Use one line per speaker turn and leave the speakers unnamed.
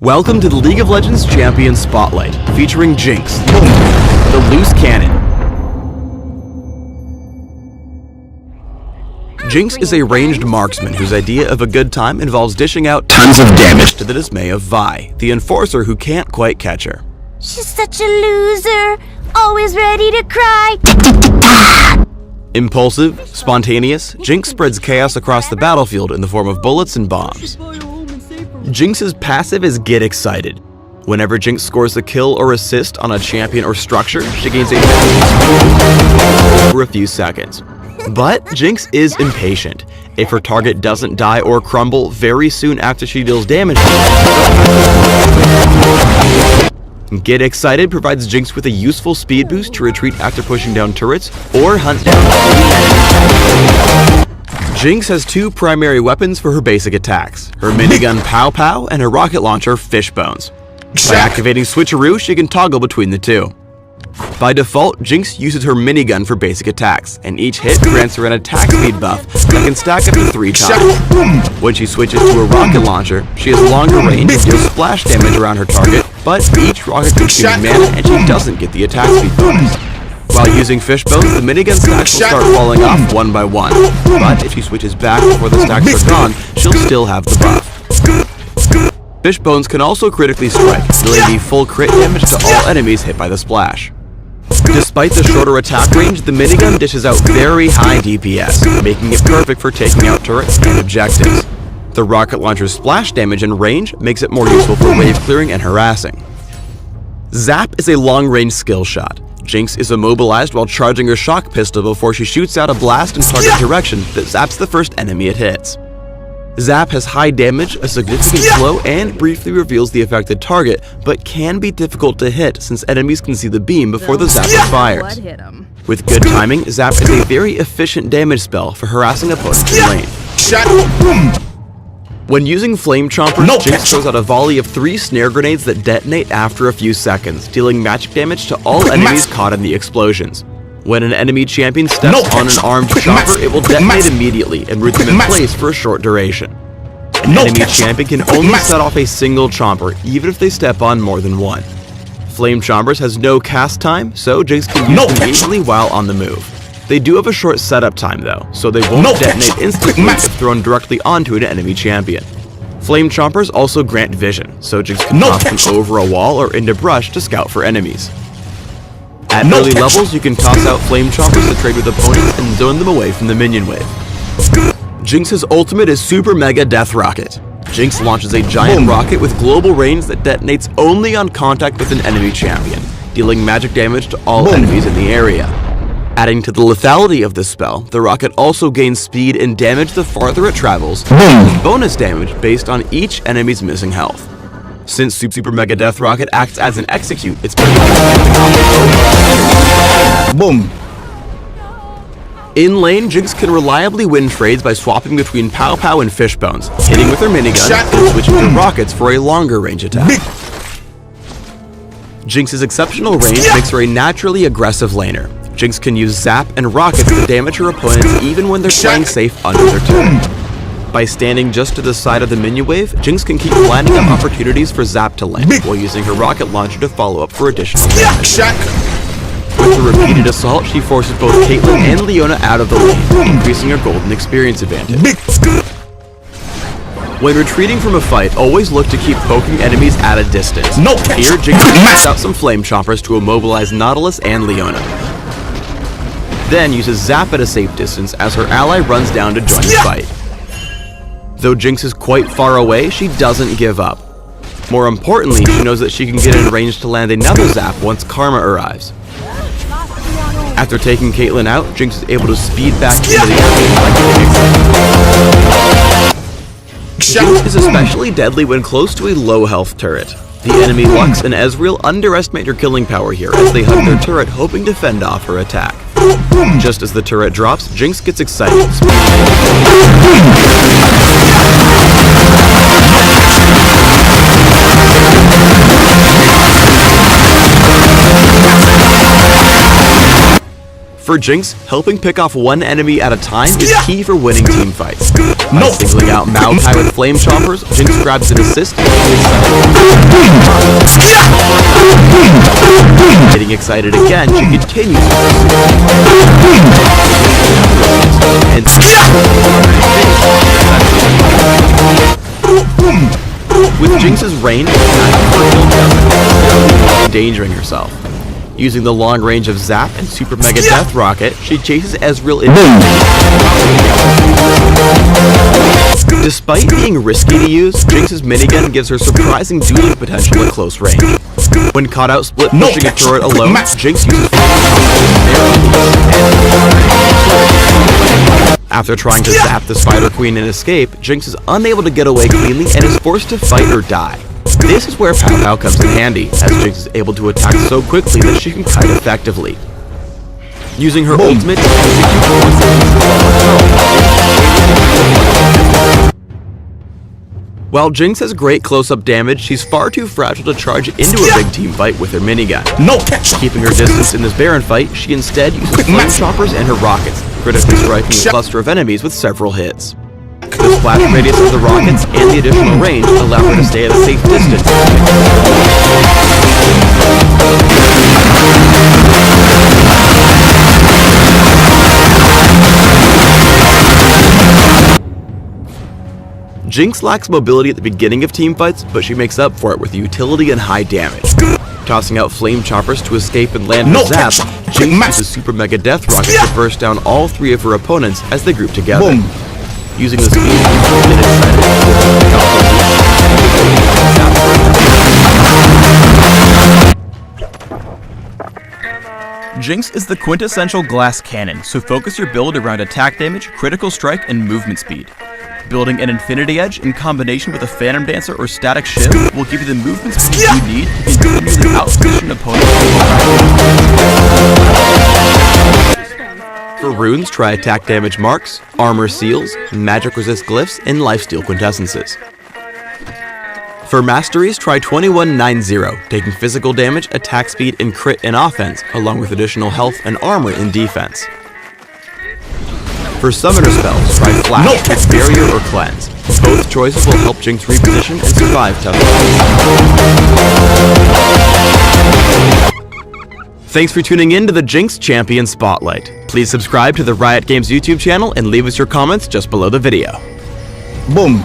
Welcome to the League of Legends Champion Spotlight, featuring Jinx, the loose cannon. Jinx is a ranged marksman whose idea of a good time involves dishing out tons of damage to the dismay of Vi, the enforcer who can't quite catch her.
She's such a loser, always ready to cry.
Impulsive, spontaneous, Jinx spreads chaos across the battlefield in the form of bullets and bombs. Jinx's passive is Get Excited. Whenever Jinx scores a kill or assist on a champion or structure, she gains a for a few seconds. But Jinx is impatient. If her target doesn't die or crumble very soon after she deals damage, Get Excited provides Jinx with a useful speed boost to retreat after pushing down turrets or hunt down. Jinx has two primary weapons for her basic attacks, her minigun Pow Pow and her rocket launcher Fishbones. By activating Switcheroo, she can toggle between the two. By default, Jinx uses her minigun for basic attacks, and each hit grants her an attack speed buff that can stack up to 3 times. When she switches to a rocket launcher, she has longer range and deals splash damage around her target, but each rocket consumes mana and she doesn't get the attack speed bonus. While using Fishbones, the minigun stacks will start falling off one by one, but if she switches back before the stacks are gone, she'll still have the buff. Fishbones can also critically strike, dealing the full crit damage to all enemies hit by the splash. Despite the shorter attack range, the minigun dishes out very high DPS, making it perfect for taking out turrets and objectives. The rocket launcher's splash damage and range makes it more useful for wave clearing and harassing. Zap is a long-range skill shot. Jinx is immobilized while charging her shock pistol before she shoots out a blast in target direction that zaps the first enemy it hits. Zap has high damage, a significant slow, and briefly reveals the affected target, but can be difficult to hit since enemies can see the beam before the zapper fires. With good timing, Zap is a very efficient damage spell for harassing opponents in lane. When using Flame Chompers, Jinx throws out a volley of 3 snare grenades that detonate after a few seconds, dealing magic damage to all enemies caught in the explosions. When an enemy champion steps on an armed chopper, it will detonate immediately and root them in place for a short duration. An enemy champion can only set off a single chomper, even if they step on more than one. Flame Chompers has no cast time, so Jinx can use them easily while on the move. They do have a short setup time though, so they won't detonate instantly if thrown directly onto an enemy champion. Flame Chompers also grant vision, so Jinx can toss them over a wall or into brush to scout for enemies. At early levels, you can toss out Flame Chompers to trade with opponents and zone them away from the minion wave. Jinx's ultimate is Super Mega Death Rocket. Jinx launches a giant rocket with global range that detonates only on contact with an enemy champion, dealing magic damage to all enemies in the area. Adding to the lethality of this spell, the rocket also gains speed and damage the farther it travels, and bonus damage based on each enemy's missing health. Since Super Mega Death Rocket acts as an execute, it's pretty boom. In lane, Jinx can reliably win trades by swapping between Pow Pow and Fishbones, hitting with her minigun, and switching to rockets for a longer range attack. Jinx's exceptional range makes her a naturally aggressive laner. Jinx can use Zap and rockets to damage her opponents even when they're playing safe under their turret. By standing just to the side of the minion wave, Jinx can keep lining up opportunities for Zap to land, while using her rocket launcher to follow up for additional damage. With her repeated assault, she forces both Caitlyn and Leona out of the lane, increasing her golden experience advantage. When retreating from a fight, always look to keep poking enemies at a distance. Here, Jinx puts out some Flame Chompers to immobilize Nautilus and Leona. Then uses Zap at a safe distance as her ally runs down to join the fight. Though Jinx is quite far away, she doesn't give up. More importantly, she knows that she can get in range to land another Zap once Karma arrives. After taking Caitlyn out, Jinx is able to speed back into the enemy. Jinx is especially deadly when close to a low health turret. The enemy Lux and Ezreal underestimate her killing power here as they hug their turret hoping to fend off her attack. Just as the turret drops, Jinx gets excited. For Jinx, helping pick off one enemy at a time is key for winning team fights. By singling out Maokai with flame choppers, Jinx grabs an assist. Getting excited again, she continues. And with Jinx's range, endangering herself. Using the long range of Zap and Super Mega Death Rocket, she chases Ezreal into Despite being risky to use, Jinx's minigun gives her surprising dueling potential at close range. When caught out split pushing a turret alone, Jinx uses After trying to zap the Spider Queen and escape, Jinx is unable to get away cleanly and is forced to fight or die. This is where Pow Pow comes in handy, as Jinx is able to attack so quickly that she can kite effectively. Using her ultimate to While Jinx has great close-up damage, she's far too fragile to charge into a big team fight with her minigun. Keeping her distance in this Baron fight, she instead uses flame choppers and her rockets, critically striking a cluster of enemies with several hits. The splash radius of the rockets and the additional range allow her to stay at a safe distance. Jinx lacks mobility at the beginning of teamfights, but she makes up for it with utility and high damage. Tossing out flame choppers to escape and land her zap, Jinx uses Super Mega Death Rocket to burst down all three of her opponents as they group together. Using the speed
Jinx is the quintessential glass cannon, so focus your build around attack damage, critical strike, and movement speed. Building an Infinity Edge in combination with a Phantom Dancer or Static Shiv will give you the movement speed you need to continually outposition opponents.
For runes, try attack damage marks, armor seals, magic resist glyphs, and lifesteal quintessences. For masteries, try 2190, taking physical damage, attack speed, and crit in offense, along with additional health and armor in defense. For summoner spells, try Flash, with Barrier, or Cleanse. Both choices will help Jinx reposition and survive tough fights. Thanks for tuning in to the Jinx Champion Spotlight. Please subscribe to the Riot Games YouTube channel and leave us your comments just below the video.
Boom.